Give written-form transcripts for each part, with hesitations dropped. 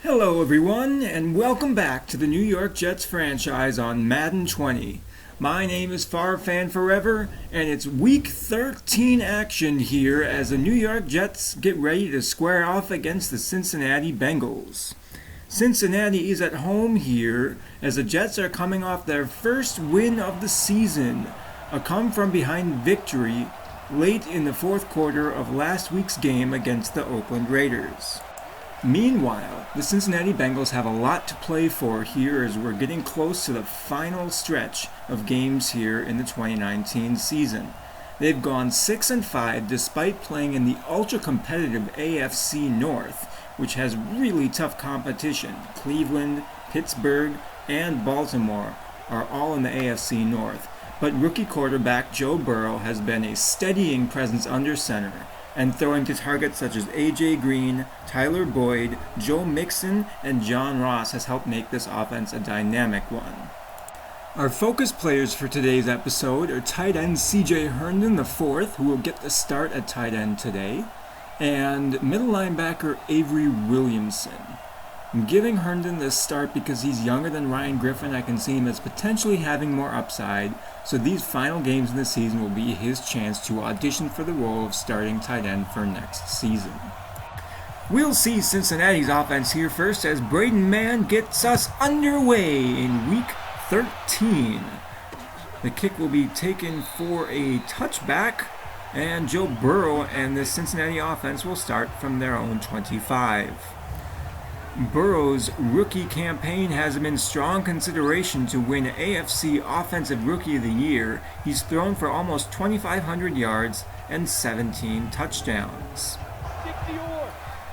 Hello everyone, and welcome back to the New York Jets franchise on Madden 20. My name is Fan Forever, and it's Week 13 action here as the New York Jets get ready to square off against the Cincinnati Bengals. Cincinnati is at home here as the Jets are coming off their first win of the season, a come-from-behind victory late in the fourth quarter of last week's game against the Oakland Raiders. Meanwhile, the Cincinnati Bengals have a lot to play for here as we're getting close to the final stretch of games here in the 2019 season. They've gone 6-5 despite playing in the ultra-competitive AFC North, which has really tough competition. Cleveland, Pittsburgh, and Baltimore are all in the AFC North, but rookie quarterback Joe Burrow has been a steadying presence under center, and throwing to targets such as A.J. Green, Tyler Boyd, Joe Mixon, and John Ross has helped make this offense a dynamic one. Our focus players for today's episode are tight end C.J. Herndon IV, who will get the start at tight end today, and middle linebacker Avery Williamson. I'm giving Herndon this start because he's younger than Ryan Griffin. I can see him as potentially having more upside, so these final games in the season will be his chance to audition for the role of starting tight end for next season. We'll see Cincinnati's offense here first as Braden Mann gets us underway in Week 13. The kick will be taken for a touchback, and Joe Burrow and the Cincinnati offense will start from their own 25. Burrow's rookie campaign has him in strong consideration to win AFC Offensive Rookie of the Year. He's thrown for almost 2,500 yards and 17 touchdowns.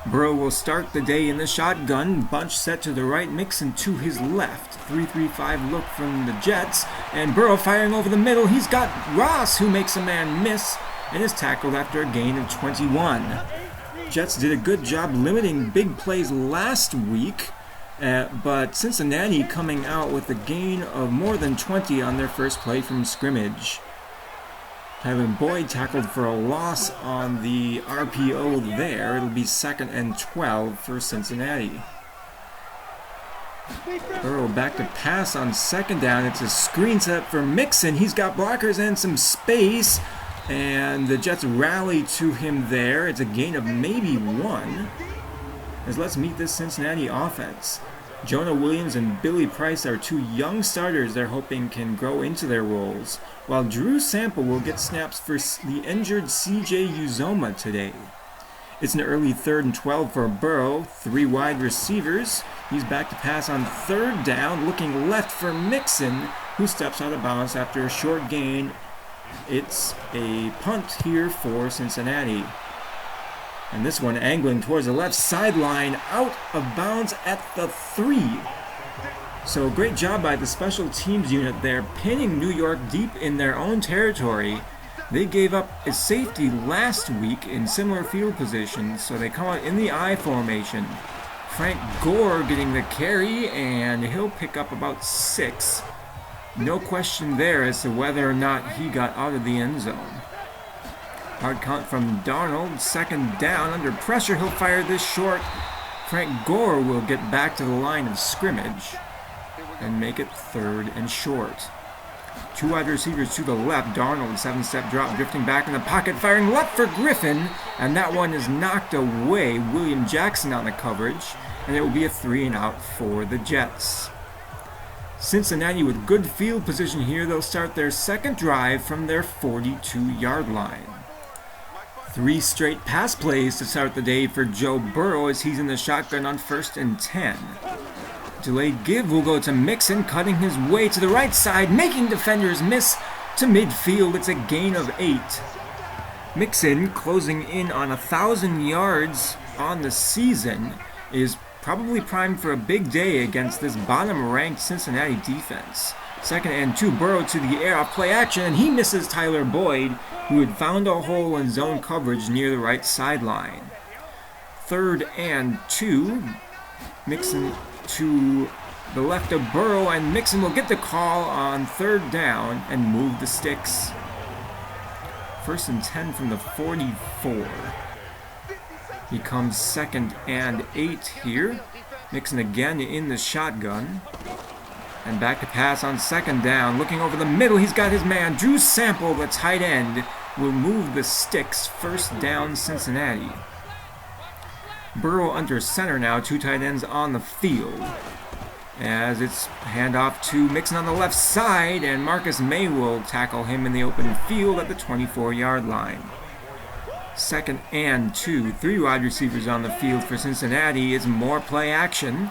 Burrow will start the day in the shotgun, bunch set to the right, Mixon to his left. 3-3-5 look from the Jets, and Burrow firing over the middle. He's got Ross, who makes a man miss and is tackled after a gain of 21. Jets did a good job limiting big plays last week, but Cincinnati coming out with a gain of more than 20 on their first play from scrimmage. Having Boyd tackled for a loss on the RPO there, it'll be 2nd and 12 for Cincinnati. Burrow back to pass on 2nd down. It's a screen set for Mixon. He's got blockers and some space, and the Jets rally to him there. It's a gain of maybe 1. As let's meet this Cincinnati offense. Jonah Williams and Billy Price are two young starters they're hoping can grow into their roles, while Drew Sample will get snaps for the injured C.J. Uzomah today. It's an early 3rd and 12 for Burrow, 3 wide receivers. He's back to pass on 3rd down, looking left for Mixon, who steps out of bounds after a short gain. It's a punt here for Cincinnati. And this one angling towards the left sideline, out of bounds at the 3. So great job by the special teams unit there, pinning New York deep in their own territory. They gave up a safety last week in similar field positions, so they come out in the I formation. Frank Gore getting the carry, and he'll pick up about 6. No question there as to whether or not he got out of the end zone. Hard count from Darnold, 2nd down. Under pressure, he'll fire this short. Frank Gore will get back to the line of scrimmage and make it 3rd and short. 2 wide receivers to the left. Darnold, 7-step drop, drifting back in the pocket, firing left for Griffin, and that one is knocked away. William Jackson on the coverage, and it will be a 3-and-out for the Jets. Cincinnati with good field position here. They'll start their 2nd drive from their 42-yard line. 3 straight pass plays to start the day for Joe Burrow as he's in the shotgun on 1st and 10. Delayed give will go to Mixon, cutting his way to the right side, making defenders miss to midfield. It's a gain of 8. Mixon, closing in on 1,000 yards on the season, is probably primed for a big day against this bottom-ranked Cincinnati defense. 2nd and 2, Burrow to the air off play action, and he misses Tyler Boyd, who had found a hole in zone coverage near the right sideline. 3rd and 2, Mixon to the left of Burrow, and Mixon will get the call on 3rd down and move the sticks. 1st and 10 from the 44. Becomes 2nd and 8 here. Mixon again in the shotgun. And back to pass on second down. Looking over the middle, he's got his man. Drew Sample, the tight end, will move the sticks. First down, Cincinnati. Burrow under center now. Two tight ends on the field. As it's handoff to Mixon on the left side, and Marcus May will tackle him in the open field at the 24-yard line. Second and 2. 3 wide receivers on the field for Cincinnati. It's more play action.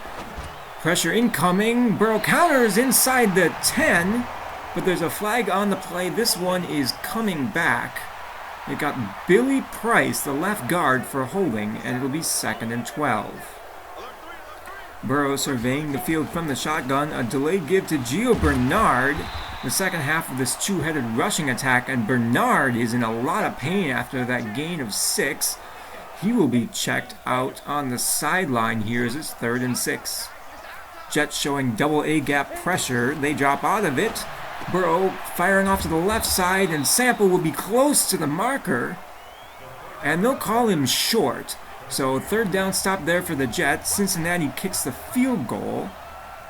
Pressure incoming. Burrow counters inside the 10, but there's a flag on the play. This one is coming back. It got Billy Price, the left guard, for holding, and it'll be 2nd and 12. Burrow surveying the field from the shotgun. A delayed give to Gio Bernard. The second half of this two-headed rushing attack, and Bernard is in a lot of pain after that gain of 6. He will be checked out on the sideline here as it's 3rd and 6. Jets showing double A gap pressure. They drop out of it. Burrow firing off to the left side, and Sample will be close to the marker. And they'll call him short. So 3rd down stop there for the Jets. Cincinnati kicks the field goal,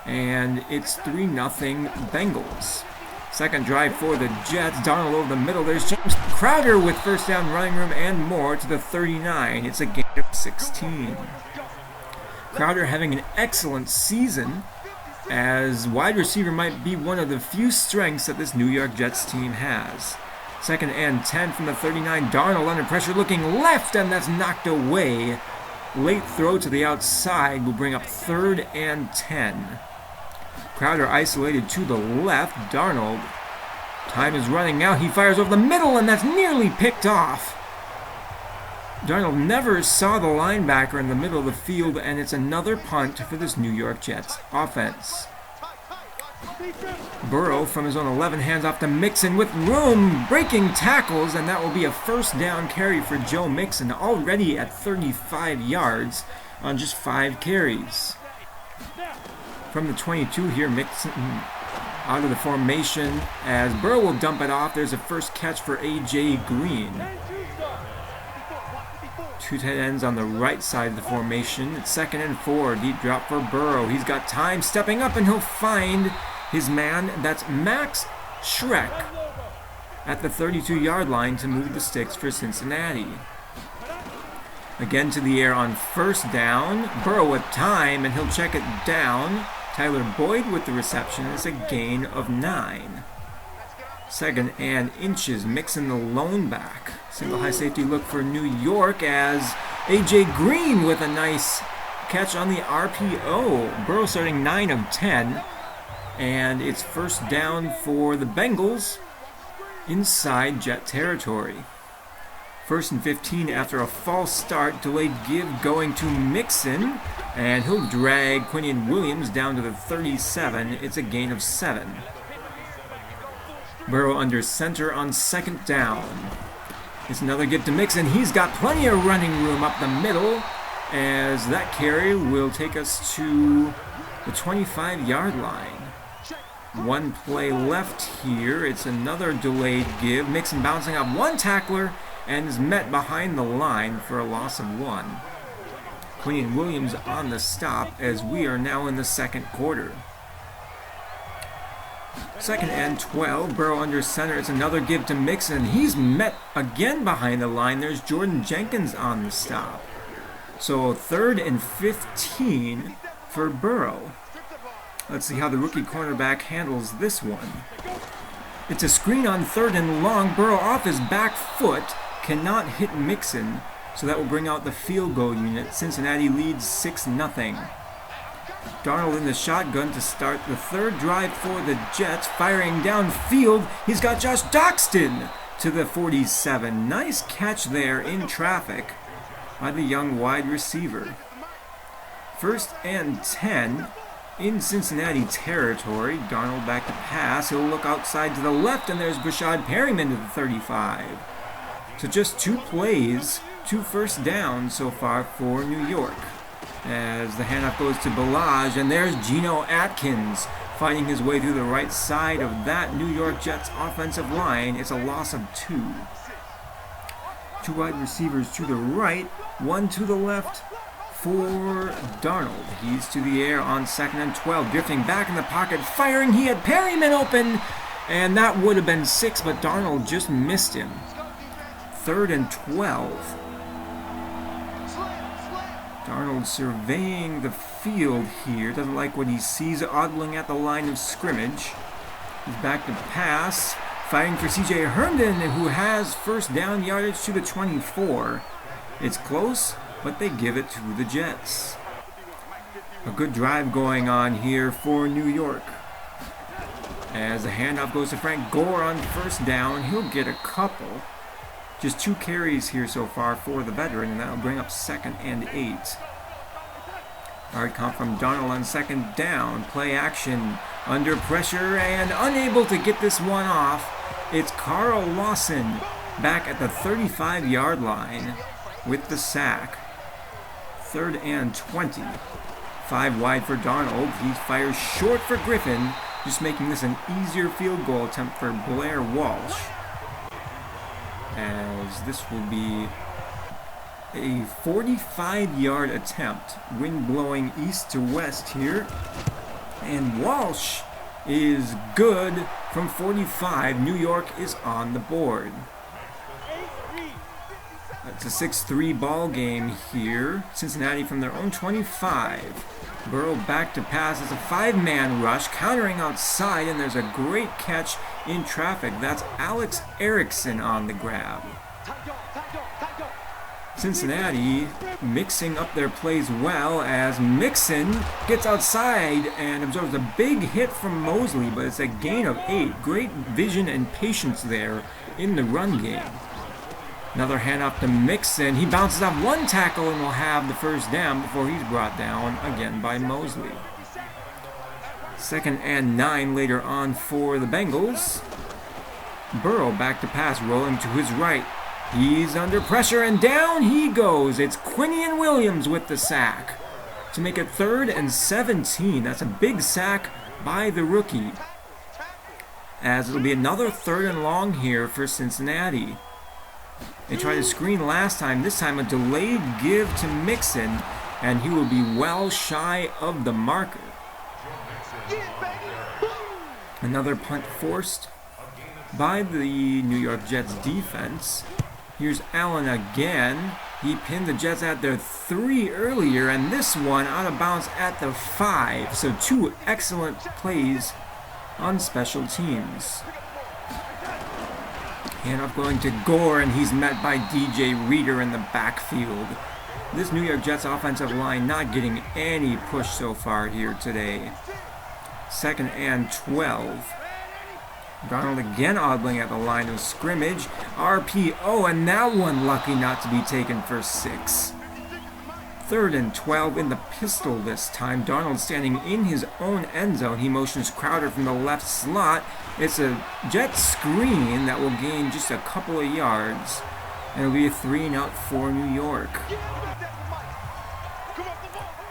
and it's 3-0 Bengals. Second drive for the Jets. Darnold over the middle. There's James Crowder with first down running room and more to the 39. It's a gain of 16. Crowder having an excellent season, as wide receiver might be one of the few strengths that this New York Jets team has. Second and 10 from the 39. Darnold under pressure looking left, and that's knocked away. Late throw to the outside will bring up 3rd and 10. Crowder isolated to the left. Darnold, time is running out. He fires over the middle, and that's nearly picked off. Darnold never saw the linebacker in the middle of the field, and it's another punt for this New York Jets offense. Burrow from his own 11 hands off to Mixon with room, breaking tackles, and that will be a first down carry for Joe Mixon, already at 35 yards on just 5 carries. From the 22 here, Mixon out of the formation as Burrow will dump it off. There's a first catch for A.J. Green. Two tight ends on the right side of the formation. It's 2nd and 4. Deep drop for Burrow. He's got time stepping up, and he'll find his man. That's Max Schreck at the 32-yard line to move the sticks for Cincinnati. Again to the air on first down. Burrow with time, and he'll check it down. Tyler Boyd with the reception. It's a gain of 9. 2nd and inches. Mixon the lone back. Single high safety look for New York as A.J. Green with a nice catch on the RPO. Burrow starting 9 of 10. And it's first down for the Bengals inside Jet territory. 1st and 15 after a false start. Delayed give going to Mixon. And he'll drag Quinnen Williams down to the 37. It's a gain of 7. Burrow under center on 2nd down. It's another give to Mixon. He's got plenty of running room up the middle, as that carry will take us to the 25-yard line. 1 play left here. It's another delayed give. Mixon bouncing off one tackler and is met behind the line for a loss of 1. Quinnen Williams on the stop as we are now in the 2nd quarter. 2nd and 12. Burrow under center. It's another give to Mixon. He's met again behind the line. There's Jordan Jenkins on the stop. So 3rd and 15 for Burrow. Let's see how the rookie cornerback handles this one. It's a screen on 3rd and long. Burrow off his back foot. Cannot hit Mixon. So that will bring out the field goal unit. Cincinnati leads 6-0. Darnold in the shotgun to start the 3rd drive for the Jets. Firing downfield. He's got Josh Doxton to the 47. Nice catch there in traffic by the young wide receiver. 1st and 10 in Cincinnati territory. Darnold back to pass. He'll look outside to the left, and there's Brashad Perryman to the 35. So just 2 plays, 2 first downs so far for New York. As the handoff goes to Ballage, and there's Geno Atkins fighting his way through the right side of that New York Jets offensive line. It's a loss of 2. 2 wide receivers to the right, 1 to the left for Darnold. He's to the air on 2nd and 12, drifting back in the pocket, firing. He had Perryman open, and that would have been 6, but Darnold just missed him. 3rd and 12. Darnold surveying the field here. Doesn't like what he sees, ogling at the line of scrimmage. He's back to pass, fighting for C.J. Herndon, who has first down yardage to the 24. It's close, but they give it to the Jets. A good drive going on here for New York. As the handoff goes to Frank Gore on first down, he'll get a couple. Just 2 carries here so far for the veteran, and that'll bring up 2nd and 8. Hard count from Darnold on 2nd down. Play action, under pressure, and unable to get this one off. It's Carl Lawson back at the 35-yard line with the sack. 3rd and 20. 5 wide for Darnold. He fires short for Griffin, just making this an easier field goal attempt for Blair Walsh. As this will be a 45-yard attempt. Wind blowing east to west here. And Walsh is good from 45. New York is on the board. It's a 6-3 ball game here. Cincinnati from their own 25. Burrow back to pass. It's a 5-man rush, countering outside, and there's a great catch in traffic. That's Alex Erickson on the grab. Cincinnati mixing up their plays well as Mixon gets outside and absorbs a big hit from Mosley, but it's a gain of 8. Great vision and patience there in the run game. Another handoff to Mixon. He bounces off 1 tackle and will have the first down before he's brought down again by Mosley. 2nd and 9 later on for the Bengals. Burrow back to pass, rolling to his right. He's under pressure and down he goes. It's Quinion Williams with the sack to make it 3rd and 17. That's a big sack by the rookie. As it'll be another 3rd and long here for Cincinnati. They tried to screen last time. This time a delayed give to Mixon, and he will be well shy of the marker. Another punt forced by the New York Jets defense. Here's Allen again. He pinned the Jets at their 3 earlier, and this one out of bounds at the 5. So 2 excellent plays on special teams. Handoff going to Gore, and he's met by DJ Reader in the backfield. This New York Jets offensive line not getting any push so far here today. 2nd and 12. Darnold again ogling at the line of scrimmage. RPO, and that one lucky not to be taken for 6. 3rd and 12 in the pistol this time. Darnold standing in his own end zone. He motions Crowder from the left slot. It's a jet screen that will gain just a couple of yards. And it'll be a 3-and-out for New York.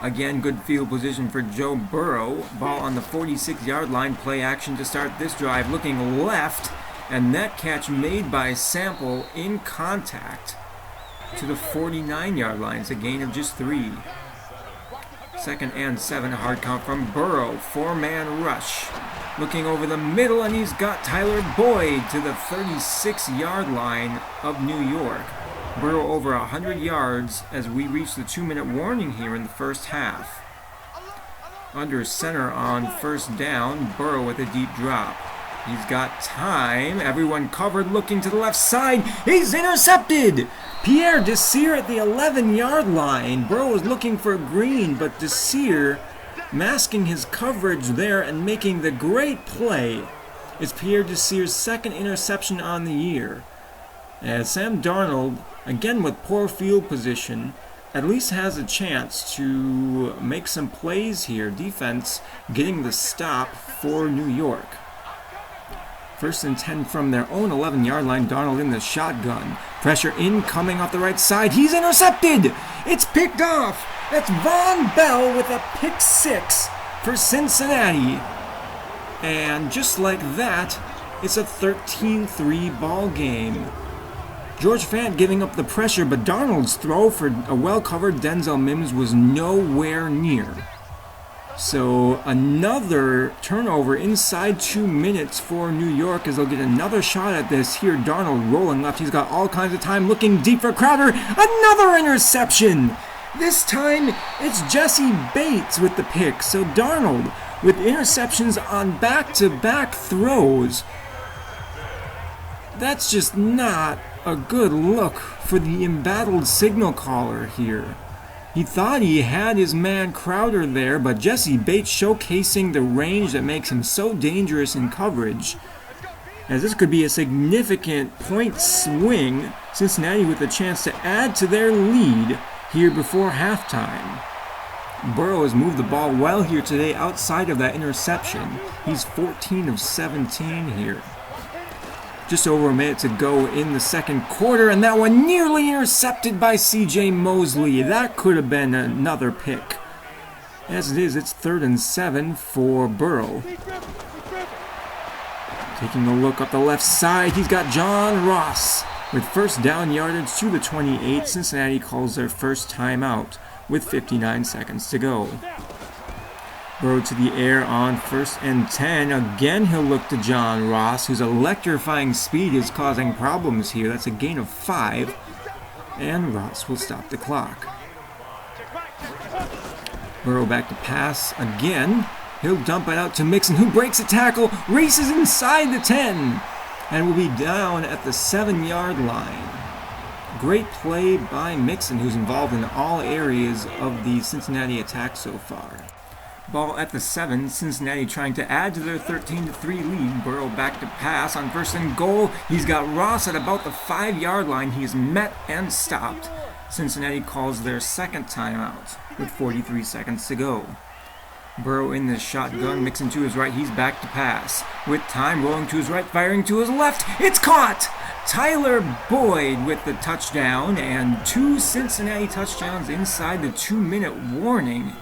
Again, good field position for Joe Burrow. Ball on the 46-yard line. Play action to start this drive. Looking left. And that catch made by Sample in contact to the 49-yard line. It's a gain of just 3. 2nd and 7. A hard count from Burrow. 4-man rush. Looking over the middle, and he's got Tyler Boyd to the 36-yard line of New York. Burrow over 100 yards as we reach the 2-minute warning here in the first half. Under center on first down, Burrow with a deep drop. He's got time. Everyone covered, looking to the left side. He's intercepted! Pierre Desir at the 11-yard line. Burrow was looking for Green, but Desir masking his coverage there and making the great play. It's Pierre Desir's 2nd interception on the year. As Sam Darnold, again with poor field position, at least has a chance to make some plays here. Defense getting the stop for New York. 1st and 10 from their own 11-yard line. Darnold in the shotgun. Pressure incoming off the right side. He's intercepted! It's picked off! That's Von Bell with a pick 6 for Cincinnati. And just like that, it's a 13-3 ball game. George Fant giving up the pressure, but Darnold's throw for a well-covered Denzel Mims was nowhere near. So another turnover inside 2 minutes for New York as they'll get another shot at this. Here, Darnold rolling left. He's got all kinds of time looking deep for Crowder. Another interception! This time, it's Jesse Bates with the pick. So Darnold with interceptions on back-to-back throws. That's just not a good look for the embattled signal caller here. He thought he had his man Crowder there, but Jesse Bates showcasing the range that makes him so dangerous in coverage. As this could be a significant point swing, Cincinnati with a chance to add to their lead here before halftime. Burrow has moved the ball well here today outside of that interception. He's 14 of 17 here. Just over a minute to go in the second quarter, and that one nearly intercepted by C.J. Mosley. That could have been another pick. As it is, it's 3rd and 7 for Burrow. Taking a look up the left side, he's got John Ross with first down yardage to the 28. Cincinnati calls their first timeout with 59 seconds to go. Burrow to the air on 1st and 10. Again, he'll look to John Ross, whose electrifying speed is causing problems here. That's a gain of 5. And Ross will stop the clock. Burrow back to pass again. He'll dump it out to Mixon, who breaks a tackle, races inside the 10, and will be down at the 7-yard line. Great play by Mixon, who's involved in all areas of the Cincinnati attack so far. Ball at the 7, Cincinnati trying to add to their 13-3 lead. Burrow back to pass on 1st and goal. He's got Ross at about the 5-yard line. He's met and stopped. Cincinnati calls their second timeout with 43 seconds to go. Burrow in the shotgun, Mixon to his right. He's back to pass. With time rolling to his right, firing to his left. It's caught! Tyler Boyd with the touchdown, and 2 Cincinnati touchdowns inside the 2-minute warning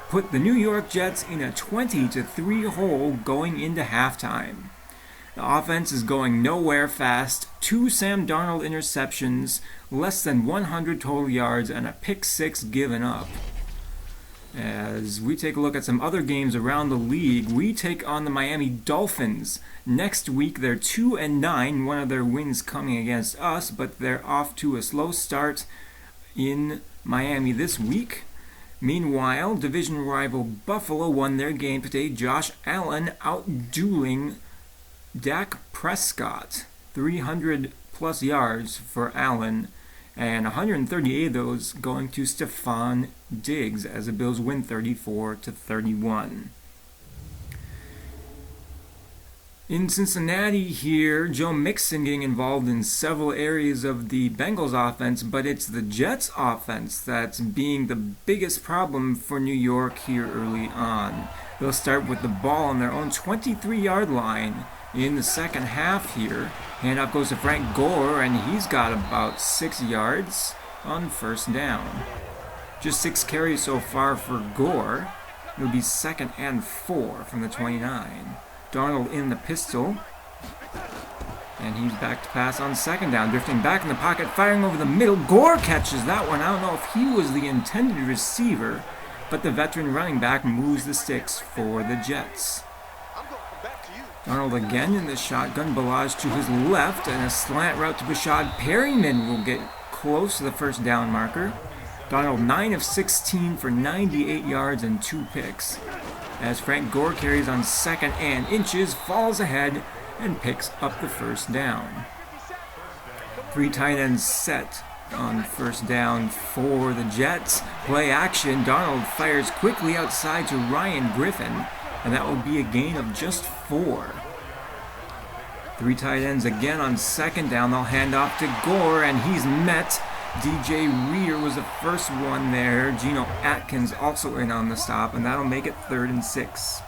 put the New York Jets in a 20-3 hole going into halftime. The offense is going nowhere fast. 2 Sam Darnold interceptions, less than 100 total yards, and a pick 6 given up. As we take a look at some other games around the league, we take on the Miami Dolphins. Next week, they're 2-9, one of their wins coming against us, but they're off to a slow start in Miami this week. Meanwhile, division rival Buffalo won their game today. Josh Allen out-dueling Dak Prescott. 300-plus yards for Allen, and 138 of those going to Stephon Diggs as the Bills win 34-31. In Cincinnati here, Joe Mixon getting involved in several areas of the Bengals offense, but it's the Jets offense that's being the biggest problem for New York here early on. They'll start with the ball on their own 23-yard line in the second half here. Handoff goes to Frank Gore, and he's got about 6 yards on 1st down. Just 6 carries so far for Gore. It'll be 2nd and 4 from the 29. Darnold in the pistol, and he's back to pass on 2nd down, drifting back in the pocket, firing over the middle. Gore catches that one. I don't know if he was the intended receiver, but the veteran running back moves the sticks for the Jets. Darnold again in the shotgun, Balaj to his left, and a slant route to Bashad Perryman will get close to the 1st down marker. Darnold 9 of 16 for 98 yards and 2 picks. As Frank Gore carries on 2nd and inches, falls ahead, and picks up the 1st down. 3 tight ends set on 1st down for the Jets. Play action, Darnold fires quickly outside to Ryan Griffin, and that will be a gain of just 4. 3 tight ends again on 2nd down. They'll hand off to Gore, and he's met. DJ Reader was the first one there. Geno Atkins also in on the stop, and that'll make it 3rd and 6.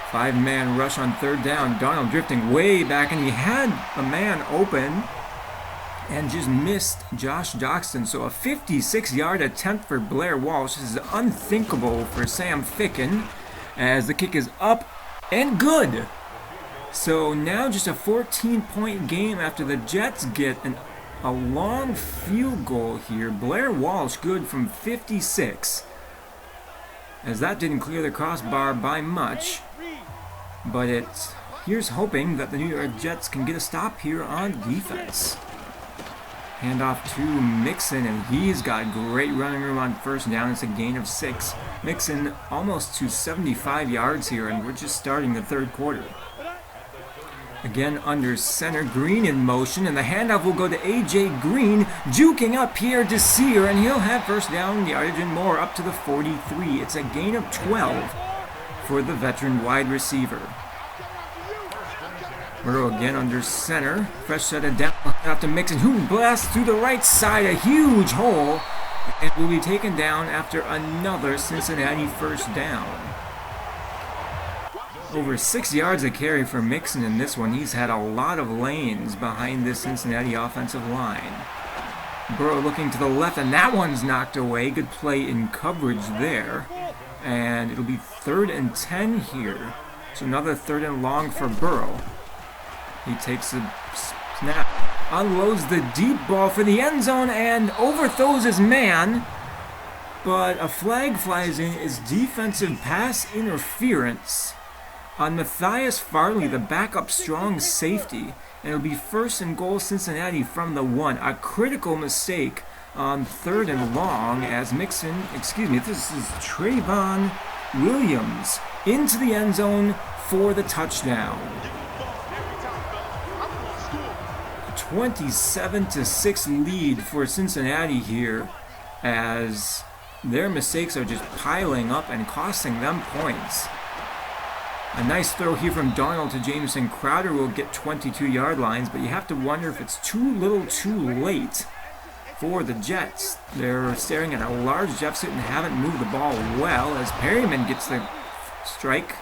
5-man rush on 3rd down. Darnold drifting way back, and he had a man open and just missed Josh Doxson. So a 56-yard attempt for Blair Walsh. This is unthinkable for Sam Ficken, as the kick is up and good. So now just a 14-point game after the Jets get a long field goal here. Blair Walsh good from 56, as that didn't clear the crossbar by much. But here's hoping that the New York Jets can get a stop here on defense. Handoff to Mixon, and he's got great running room on first down. It's a gain of 6. Mixon almost to 75 yards here, and we're just starting the third quarter. Again under center, Green in motion, and the handoff will go to A.J. Green, juking up Pierre Desir, and he'll have first down yardage and more up to the 43. It's a gain of 12 for the veteran wide receiver. Burrow again under center, fresh set of down after Mixon, who blasts through the right side, a huge hole, and will be taken down after another Cincinnati first down. Over 6 yards a carry for Mixon in this one. He's had a lot of lanes behind this Cincinnati offensive line. Burrow looking to the left, and that one's knocked away. Good play in coverage there. And it'll be 3rd and 10 here. So another 3rd and long for Burrow. He takes a snap, unloads the deep ball for the end zone, and overthrows his man. But a flag flies in as defensive pass interference on Matthias Farley, the backup strong safety, and it'll be 1st and goal Cincinnati from the 1. A critical mistake on 3rd and long as this is Trayvon Williams into the end zone for the touchdown. 27-6 lead for Cincinnati here, as their mistakes are just piling up and costing them points. A nice throw here from Darnold to Jamison Crowder will get 22-yard lines, but you have to wonder if it's too little too late for the Jets. They're staring at a large deficit and haven't moved the ball well, as Perryman gets the strike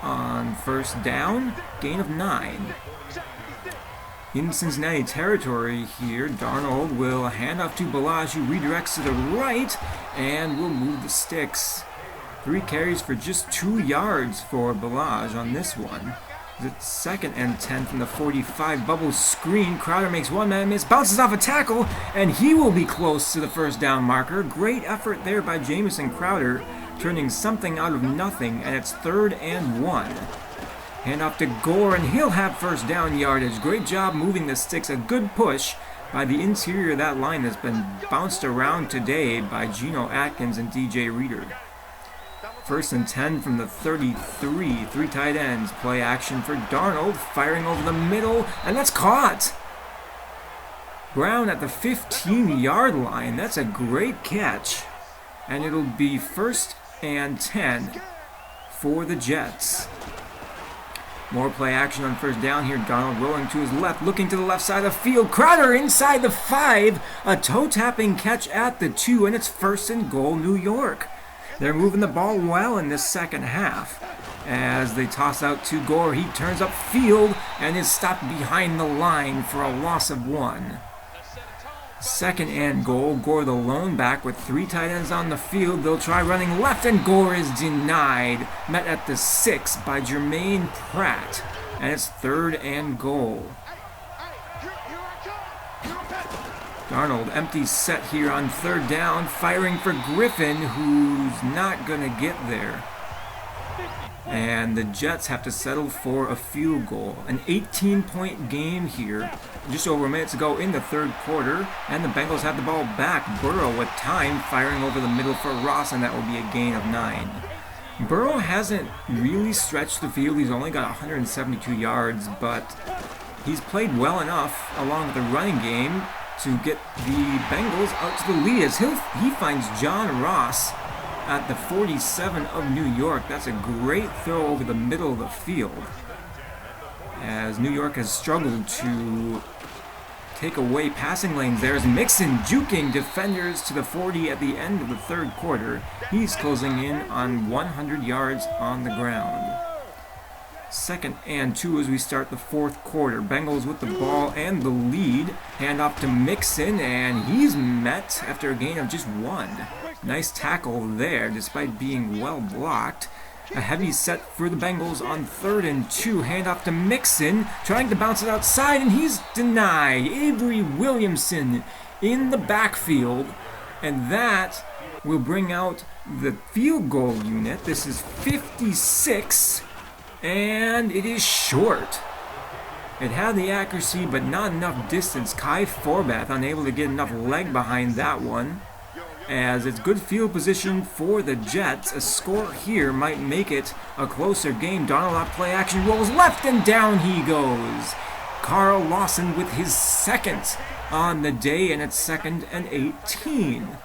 on first down, gain of 9. In Cincinnati territory here, Darnold will hand off to Balazs, who redirects to the right and will move the sticks. 3 carries for just 2 yards for Balazs on this one. It's 2nd and 10 from the 45. Bubble screen. Crowder makes one man miss, bounces off a tackle, and he will be close to the first down marker. Great effort there by Jamison Crowder, turning something out of nothing, and it's 3rd and 1. Hand off to Gore, and he'll have first down yardage. Great job moving the sticks. A good push by the interior of that line that's been bounced around today by Geno Atkins and DJ Reader. 1st and 10 from the 33. 3 tight ends. Play action for Darnold, firing over the middle, and that's caught. Brown at the 15-yard line. That's a great catch. And it'll be 1st and 10 for the Jets. More play action on first down here. Darnold rolling to his left, looking to the left side of the field. Crowder inside the 5. A toe-tapping catch at the 2, and it's 1st and goal New York. They're moving the ball well in this second half. As they toss out to Gore, he turns up field and is stopped behind the line for a loss of 1. 2nd and goal. Gore the lone back with 3 tight ends on the field. They'll try running left, and Gore is denied. Met at the 6 by Jermaine Pratt. And it's 3rd and goal. Darnold, empty set here on 3rd down, firing for Griffin, who's not going to get there. And the Jets have to settle for a field goal. An 18-point game here, just over a minute to go in the 3rd quarter, and the Bengals have the ball back. Burrow with time, firing over the middle for Ross, and that will be a gain of 9. Burrow hasn't really stretched the field. He's only got 172 yards, but he's played well enough along with the running game to get the Bengals out to the lead, as he finds John Ross at the 47 of New York. That's a great throw over the middle of the field, as New York has struggled to take away passing lanes. There's Mixon juking defenders to the 40 at the end of the 3rd quarter. He's closing in on 100 yards on the ground. 2nd and 2 as we start the 4th quarter. Bengals with the ball and the lead. Hand off to Mixon, and he's met after a gain of just 1. Nice tackle there, despite being well blocked. A heavy set for the Bengals on 3rd and 2. Handoff to Mixon, trying to bounce it outside, and he's denied. Avery Williamson in the backfield, and that will bring out the field goal unit. This is 56, and it is short. It had the accuracy, but not enough distance. Kai Forbath unable to get enough leg behind that one, as it's good field position for the Jets. A score here might make it a closer game. Darnold out play action, rolls left, and down he goes. Carl Lawson with his second on the day, and it's 2nd and 18.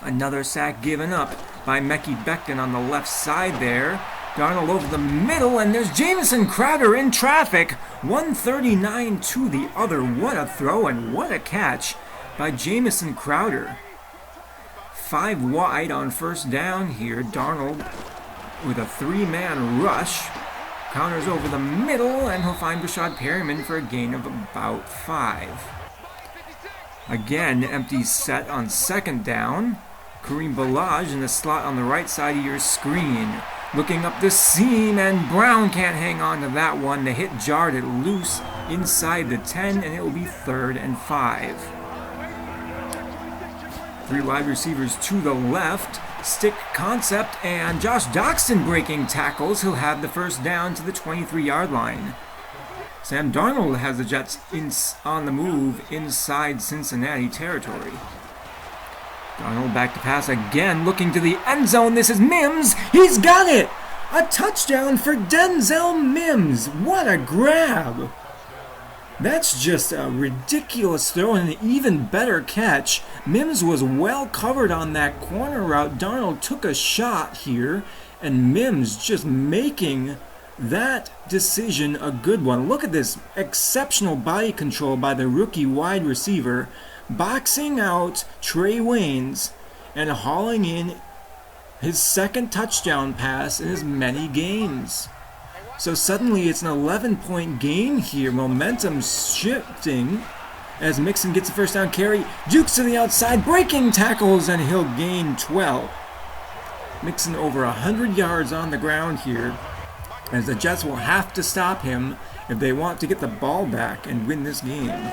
Another sack given up by Mekhi Becton on the left side there. Darnold over the middle, and there's Jamison Crowder in traffic. 139 to the other. What a throw and what a catch by Jamison Crowder. 5 wide on 1st down here. Darnold with a 3-man rush. Counters over the middle, and he'll find Rashad Perryman for a gain of about 5. Again, empty set on 2nd down. Kareem Balaj in the slot on the right side of your screen. Looking up the seam, and Brown can't hang on to that one. The hit jarred it loose inside the 10, and it will be 3rd and 5. 3 wide receivers to the left. Stick concept, and Josh Doxson breaking tackles. He'll have the 1st down to the 23-yard line. Sam Darnold has the Jets on the move inside Cincinnati territory. Darnold back to pass again, looking to the end zone. This is Mims. He's got it! A touchdown for Denzel Mims. What a grab! That's just a ridiculous throw and an even better catch. Mims was well covered on that corner route. Darnold took a shot here, and Mims just making that decision a good one. Look at this exceptional body control by the rookie wide receiver, boxing out Trey Waynes and hauling in his 2nd touchdown pass in as many games. So suddenly it's an 11-point game here. Momentum shifting as Mixon gets the 1st down carry. Jukes to the outside, breaking tackles, and he'll gain 12. Mixon over 100 yards on the ground here, as the Jets will have to stop him if they want to get the ball back and win this game.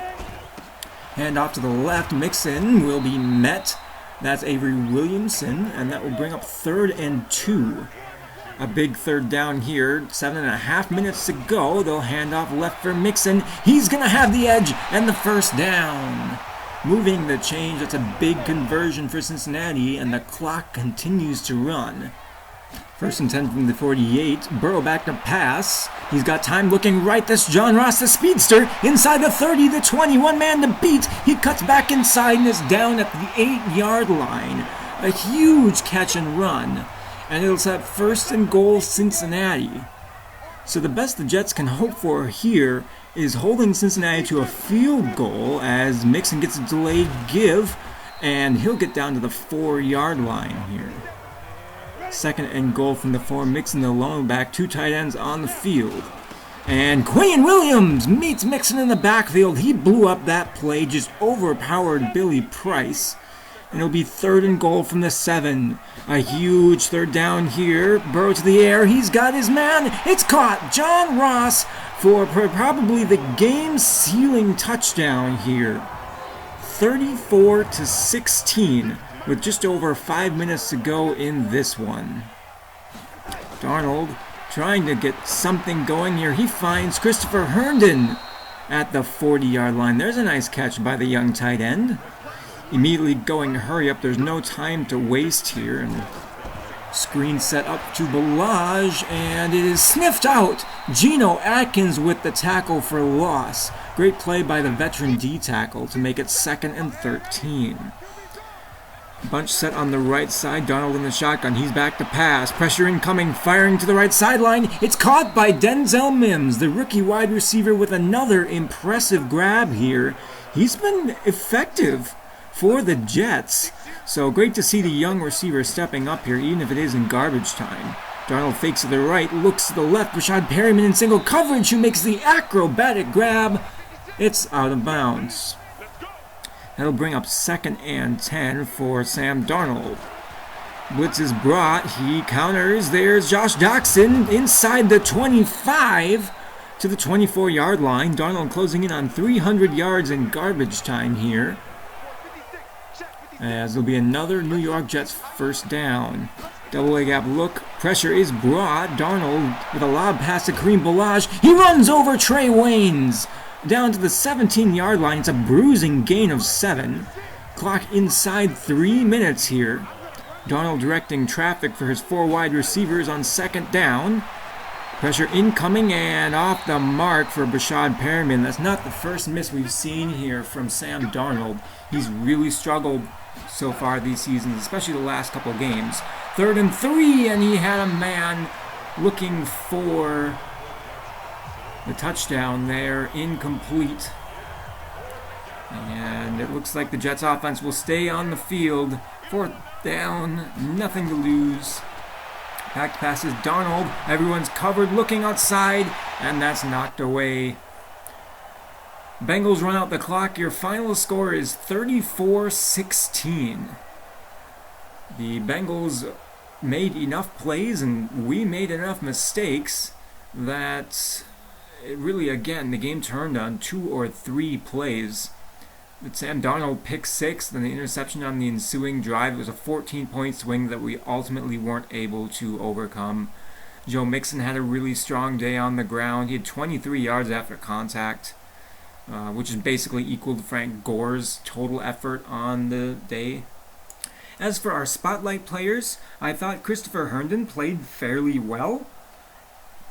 Hand off to the left. Mixon will be met. That's Avery Williamson, and that will bring up 3rd and 2. A big 3rd down here. 7.5 minutes to go. They'll hand off left for Mixon. He's going to have the edge and the 1st down. Moving the change. That's a big conversion for Cincinnati, and the clock continues to run. 1st and 10 from the 48. Burrow back to pass. He's got time looking right. That's John Ross, the speedster. Inside the 30, the 20. One man to beat. He cuts back inside and is down at the 8-yard line. A huge catch and run. And it'll set 1st and goal Cincinnati. So the best the Jets can hope for here is holding Cincinnati to a field goal as Mixon gets a delayed give, and he'll get down to the 4-yard line here. 2nd and goal from the 4. Mixon the lone back, 2 tight ends on the field. And Quinn Williams meets Mixon in the backfield. He blew up that play, just overpowered Billy Price. And it'll be 3rd and goal from the 7. A huge 3rd down here. Burrow to the air. He's got his man. It's caught. John Ross for probably the game-sealing touchdown here. 34-16 with just over 5 minutes to go in this one. Darnold trying to get something going here. He finds Christopher Herndon at the 40-yard line. There's a nice catch by the young tight end. Immediately going to hurry up. There's no time to waste here. And screen set up to Balaj, and it is sniffed out. Geno Atkins with the tackle for loss. Great play by the veteran D tackle to make it 2nd and 13. Bunch set on the right side. Darnold in the shotgun. He's back to pass. Pressure incoming. Firing to the right sideline. It's caught by Denzel Mims, the rookie wide receiver, with another impressive grab here. He's been effective for the Jets. So great to see the young receiver stepping up here, even if it is in garbage time. Darnold fakes to the right, looks to the left. Rashad Perryman in single coverage, who makes the acrobatic grab. It's out of bounds. That'll bring up 2nd and 10 for Sam Darnold. Blitz is brought. He counters. There's Josh Doxson inside the 25 to the 24-yard line. Darnold closing in on 300 yards in garbage time here, as there'll be another New York Jets first down. Double A gap look. Pressure is brought. Darnold with a lob pass to Kareem Ballage. He runs over Trey Waynes down to the 17-yard line. It's a bruising gain of 7. Clock inside 3 minutes here. Darnold directing traffic for his 4 wide receivers on second down. Pressure incoming and off the mark for Brashad Perriman. That's not the first miss we've seen here from Sam Darnold. He's really struggled so far these seasons, especially the last couple of games. 3rd and 3, and he had a man looking for the touchdown there. Incomplete. And it looks like the Jets offense will stay on the field. 4th down, nothing to lose. Back to passes Darnold. Everyone's covered, looking outside, and that's knocked away. Bengals run out the clock. Your final score is 34-16. The Bengals made enough plays and we made enough mistakes that it really, again, the game turned on 2 or 3 plays. But Sam Darnold picked 6, then the interception on the ensuing drive. It was a 14-point swing that we ultimately weren't able to overcome. Joe Mixon had a really strong day on the ground. He had 23 yards after contact, which is basically equal to Frank Gore's total effort on the day. As for our spotlight players, I thought Christopher Herndon played fairly well.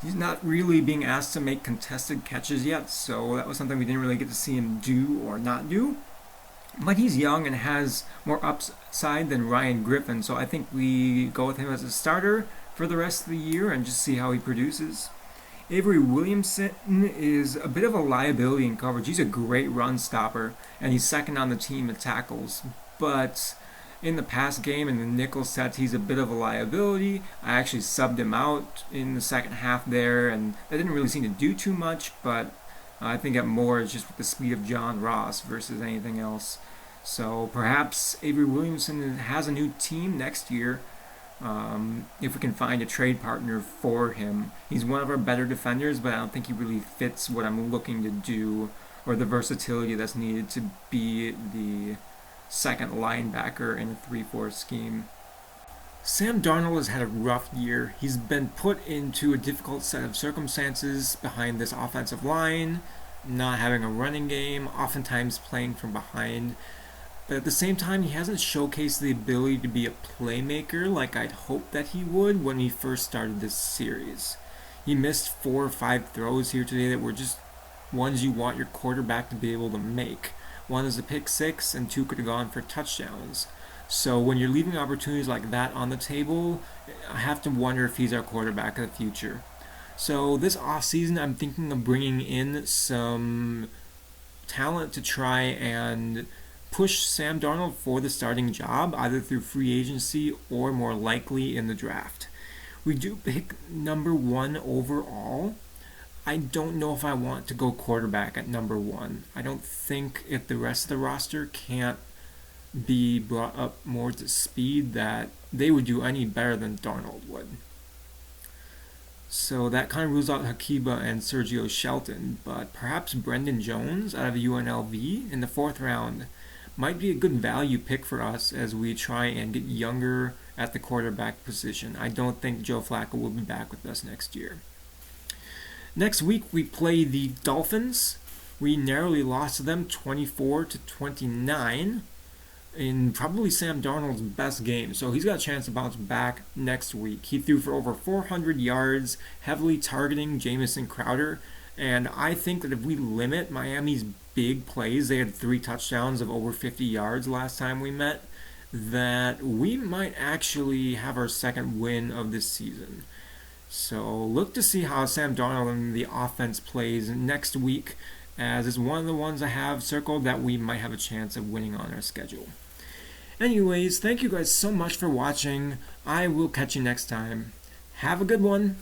He's not really being asked to make contested catches yet, so that was something we didn't really get to see him do or not do. But he's young and has more upside than Ryan Griffin, so I think we go with him as a starter for the rest of the year and just see how he produces. Avery Williamson is a bit of a liability in coverage. He's a great run stopper, and he's second on the team in tackles. But in the pass game and the nickel sets, he's a bit of a liability. I actually subbed him out in the second half there, and that didn't really seem to do too much, but I think at more it's just with the speed of John Ross versus anything else. So perhaps Avery Williamson has a new team next year, if we can find a trade partner for him. He's one of our better defenders, but I don't think he really fits what I'm looking to do or the versatility that's needed to be the second linebacker in a 3-4 scheme. Sam Darnold has had a rough year. He's been put into a difficult set of circumstances behind this offensive line, not having a running game, oftentimes playing from behind. But at the same time, he hasn't showcased the ability to be a playmaker like I'd hoped that he would when he first started this series. He missed 4 or 5 throws here today that were just ones you want your quarterback to be able to make. One is a pick 6, and 2 could have gone for touchdowns. So when you're leaving opportunities like that on the table, I have to wonder if he's our quarterback of the future. So this offseason, I'm thinking of bringing in some talent to try and push Sam Darnold for the starting job, either through free agency or more likely in the draft. We do pick number 1 overall. I don't know if I want to go quarterback at number 1. I don't think if the rest of the roster can't be brought up more to speed that they would do any better than Darnold would. So that kind of rules out Hakiba and Sergio Shelton, but perhaps Brendan Jones out of UNLV in the 4th round might be a good value pick for us as we try and get younger at the quarterback position. I don't think Joe Flacco will be back with us next year. Next week we play the Dolphins. We narrowly lost to them 24-29 in probably Sam Darnold's best game. So he's got a chance to bounce back next week. He threw for over 400 yards, heavily targeting Jamison Crowder. And I think that if we limit Miami's big plays, they had 3 touchdowns of over 50 yards last time we met, that we might actually have our second win of this season. So look to see how Sam Darnold and the offense plays next week, as it's one of the ones I have circled that we might have a chance of winning on our schedule. Anyways, thank you guys so much for watching. I will catch you next time. Have a good one.